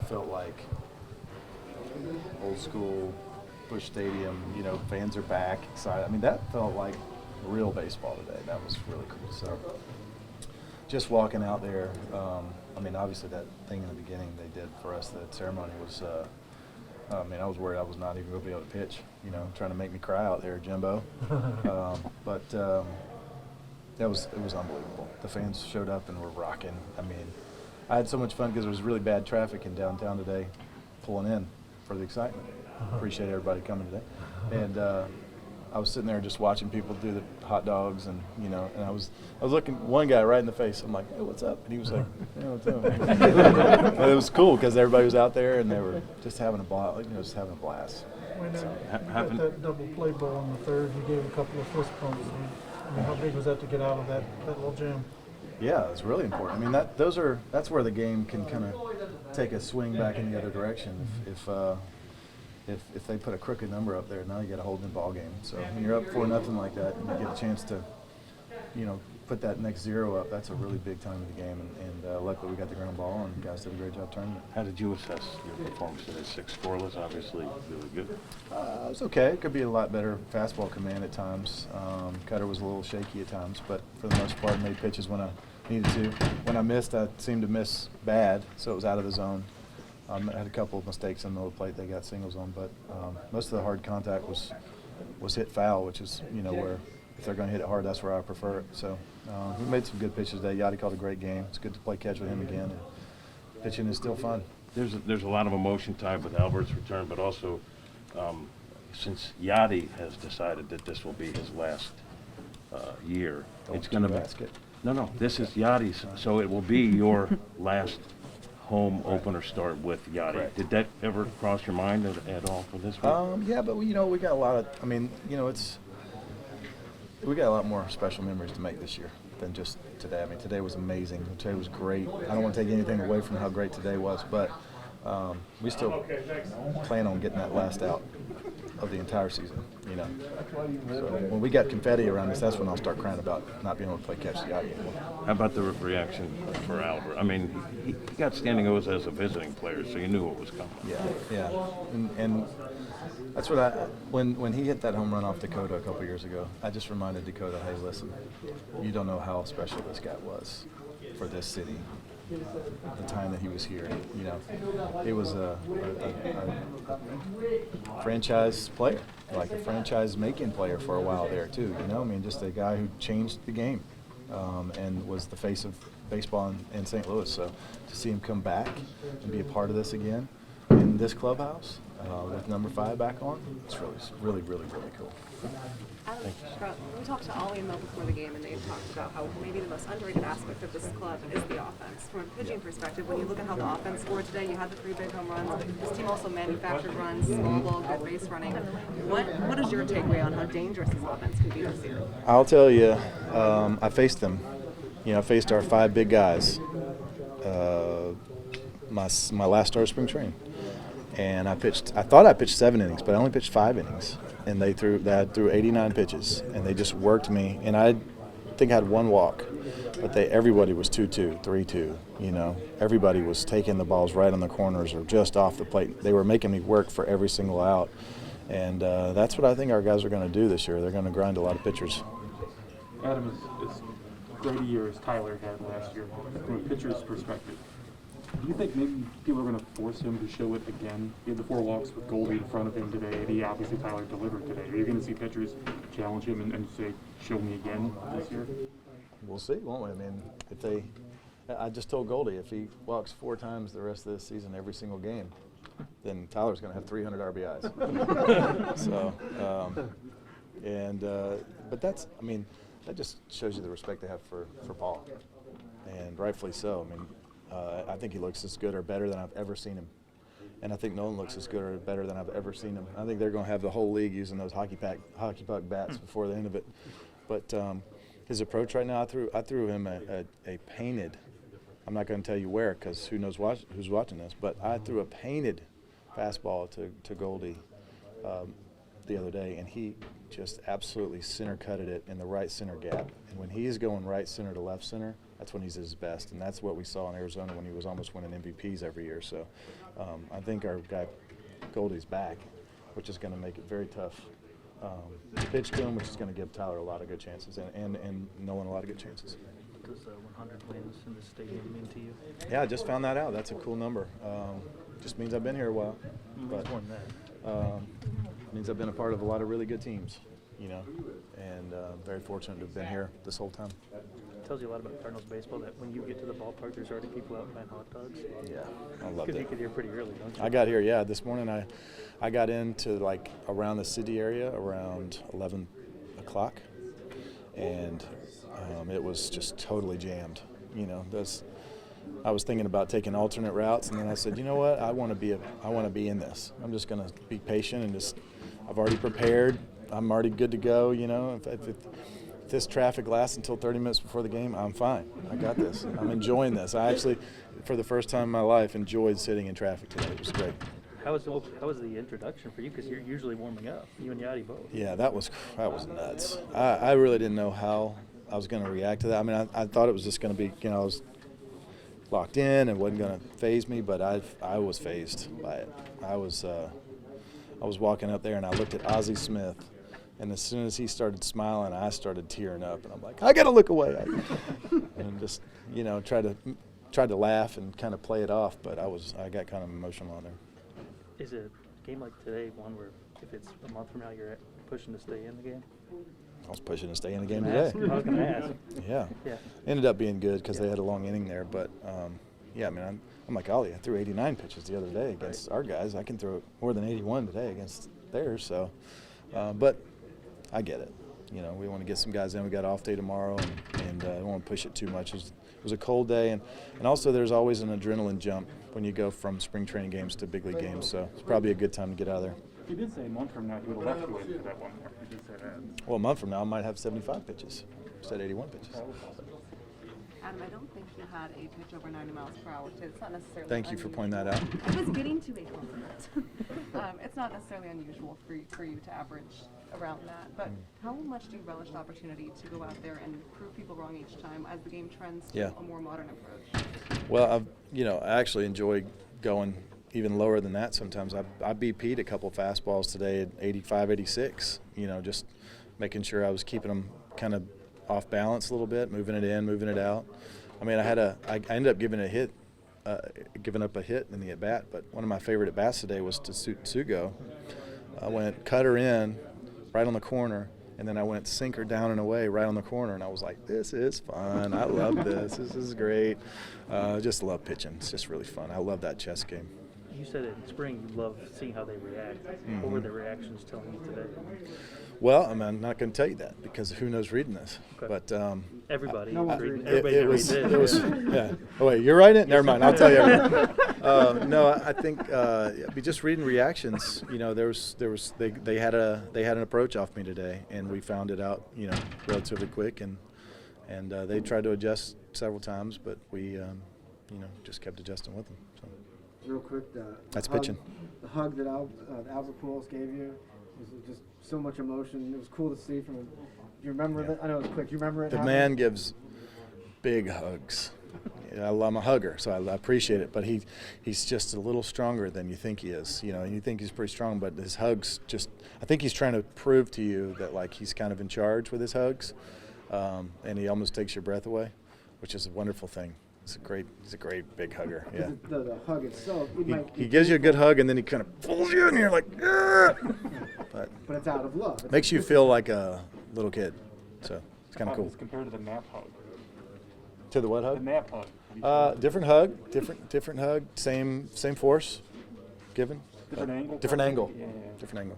felt like old school Busch Stadium. You know, fans are back, excited. I mean, that felt like real baseball today. That was really cool. So just walking out there, I mean, obviously that thing in the beginning they did for us, that ceremony was, I mean, I was worried I was not even going to be able to pitch, you know, trying to make me cry out there, Jimbo. But it was unbelievable. The fans showed up and were rocking. I mean, I had so much fun because there was really bad traffic in downtown today, pulling in for the excitement. Appreciate everybody coming today. And I was sitting there just watching people do the hot dogs, and you know, and I was looking one guy right in the face. I'm like, "Hey, what's up?" And he was like, "Hey, what's up?" But it was cool because everybody was out there and they were just having a blast. You know, just having a blast. When you got that double play ball in the third, you gave a couple of fist bumps. I mean, how big was that to get out of that little jam? Yeah, it's really important. I mean, that's where the game can kind of take a swing back in the other direction. If they put a crooked number up there, now you got a hold in the ball game. So when you're up 4-0 like that, and you get a chance to, you know, put that next 0 up, that's a really big time of the game. And luckily we got the ground ball, and guys did a great job turning it. How did you assess your performance today? 6 scoreless, obviously really good. It was okay. It could be a lot better fastball command at times. Cutter was a little shaky at times, but for the most part, made pitches when I needed to. When I missed, I seemed to miss bad, so it was out of the zone. I had a couple of mistakes in the middle of the plate they got singles on, but most of the hard contact was hit foul, which is, you know, where if they're going to hit it hard, that's where I prefer it. So we made some good pitches today. Yadi called a great game. It's good to play catch with him again. And pitching is still fun. There's a lot of emotion tied with Albert's return, but also since Yadi has decided that this will be his last year, it's going to be. No, this is Yadi's, so it will be your last home opener start with Yadi. Correct. Did that ever cross your mind at all for this week? Yeah, but you know, we got a lot of. I mean, you know, we got a lot more special memories to make this year than just today. I mean, today was amazing. Today was great. I don't want to take anything away from how great today was, but we still plan on getting that last out of the entire season. You know, so when we got confetti around us, that's when I'll start crying about not being able to play catch the Yadi anymore. How about the reaction for Albert? I mean, he got standing O's as a visiting player, so you knew what was coming. Yeah. And that's what when he hit that home run off Dakota a couple years ago, I just reminded Dakota, hey, listen, you don't know how special this guy was for this city. The time that he was here, you know, it was a franchise player, like a franchise-making player for a while there too. You know, I mean, just a guy who changed the game and was the face of baseball in St. Louis. So to see him come back and be a part of this again in this clubhouse with number 5 back on, it's really cool. Adam, we talked to Ollie and Mel before the game, and they talked about how maybe the most underrated aspect of this club is the offense. From a pitching perspective, when you look at how the offense scored today, you had the 3 big home runs. This team also manufactured runs, small ball, good base running. What is your takeaway on how dangerous this offense can be this year? I'll tell you, I faced them. You know, I faced our 5 big guys my last start of spring training. And I thought I pitched 7 innings, but I only pitched 5 innings. And they threw 89 pitches, and they just worked me. And I think I had 1 walk, but everybody was 2-2, 3-2. You know, everybody was taking the balls right on the corners or just off the plate. They were making me work for every single out, and that's what I think our guys are going to do this year. They're going to grind a lot of pitchers. Adam, as great a year as Tyler had last year, from a pitcher's perspective, do you think maybe people are going to force him to show it again? He had the 4 walks with Goldie in front of him today, and he obviously Tyler delivered today. Are you going to see pitchers challenge him and say, show me again this year? We'll see, won't we? I mean, I just told Goldie, if he walks 4 times the rest of this season every single game, then Tyler's going to have 300 RBIs. So, but that just shows you the respect they have for Paul, and rightfully so. I mean, I think he looks as good or better than I've ever seen him. And I think Nolan looks as good or better than I've ever seen him. I think they're going to have the whole league using those hockey puck bats before the end of it. But his approach right now, I threw him a painted, I'm not going to tell you where because who knows who's watching this, but I threw a painted fastball to Goldie the other day, and he just absolutely center-cutted it in the right center gap. And when he's going right center to left center, that's when he's at his best, and that's what we saw in Arizona when he was almost winning MVPs every year. So I think our guy Goldie's back, which is going to make it very tough to pitch to him, which is going to give Tyler a lot of good chances and Nolan a lot of good chances. What does 100 wins in the stadium mean to you? Yeah, I just found that out. That's a cool number. Just means I've been here a while. But More than that. means I've been a part of a lot of really good teams, and very fortunate to have been here this whole time. It tells you a lot about Cardinals baseball that when you get to the ballpark, there's already people out buying hot dogs. Yeah, I loved Because you it. get here pretty early, don't you? I got here, yeah. This morning I got into like around the city area around 11 o'clock, and it was just totally jammed. I was thinking about taking alternate routes, and then I said, you know what? I want to be in this. I'm just going to be patient and I've already prepared. I'm already good to go. If this traffic lasts until 30 minutes before the game, I'm fine. I got this. I'm enjoying this. I actually, for the first time in my life, enjoyed sitting in traffic today. It was great. How was the introduction for you? Because you're usually warming up, you and Yadi both. Yeah, that was nuts. I really didn't know how I was going to react to that. I mean, I thought it was just going to be, I was locked in and wasn't going to faze me, but I was fazed by it. I was walking up there and I looked at Ozzie Smith, and as soon as he started smiling, I started tearing up, and I'm like, I got to look away, and just tried to laugh and kind of play it off, but I got kind of emotional on there. Is a game like today one where if it's a month from now you're pushing to stay in the game? I was pushing to stay in the game today. I was going to ask. Yeah. Ended up being good because they had a long inning there, but yeah, I mean, I'm like Ollie. I threw 89 pitches the other day against our guys. I can throw more than 81 today against theirs. So, but I get it. We want to get some guys in. We got off day tomorrow, and I don't want to push it too much. It was a cold day, and also there's always an adrenaline jump when you go from spring training games to big league games. So it's probably a good time to get out of there. You did say a month from now you would have left you in for that one more. You did say that. Well, a month from now I might have 75 pitches instead of 81 pitches. Adam, I don't think you had a pitch over 90 miles per hour today. It's not necessarily Thank you for unusual. pointing that out. I was getting to a compliment. It's not necessarily unusual for you to average around that, but how much do you relish the opportunity to go out there and prove people wrong each time as the game trends to a more modern approach? Well, I actually enjoy going even lower than that sometimes. I BP'd a couple fastballs today at 85, 86, just making sure I was keeping them kind of off balance a little bit, moving it in, moving it out. I mean, I ended up giving up a hit in the at-bat, but one of my favorite at-bats today was to Sugo. I went cutter in, right on the corner, and then I went sinker down and away right on the corner, and I was like, this is fun. I love this. This is great. Just love pitching. It's just really fun. I love that chess game. You said in spring you love seeing how they react. Mm-hmm. What were their reactions telling you today? Well, I'm not going to tell you that because who knows reading this. Okay. but Everybody. No one's reading, reading everybody it that was, reads it was, yeah. Oh wait, you're writing it? Never mind. I'll tell you everything. No, I think just reading reactions. They had an approach off me today, and we found it out relatively quick, and they tried to adjust several times, but we just kept adjusting with them. So. Real quick, That's hug, pitching. The hug that Albert Pujols gave you was just so much emotion. It was cool to see from him. Do you remember that? I know it was quick. Do you remember it? The man gives big hugs. I'm a hugger, so I appreciate it. But he's just a little stronger than you think he is. You think he's pretty strong, but his hugs I think he's trying to prove to you that like he's kind of in charge with his hugs, and he almost takes your breath away, which is a wonderful thing. He's a great big hugger. Yeah. The hug itself. He gives you a good hug, and then he kind of pulls you, and you're like, yeah. But it's out of love. It's makes you feel like a little kid. So it's kind of cool. Compared to the nap hug. To the what hug? The nap hug. Different hug, different hug, same force given. Different angle. Different angle. Yeah. Different angle.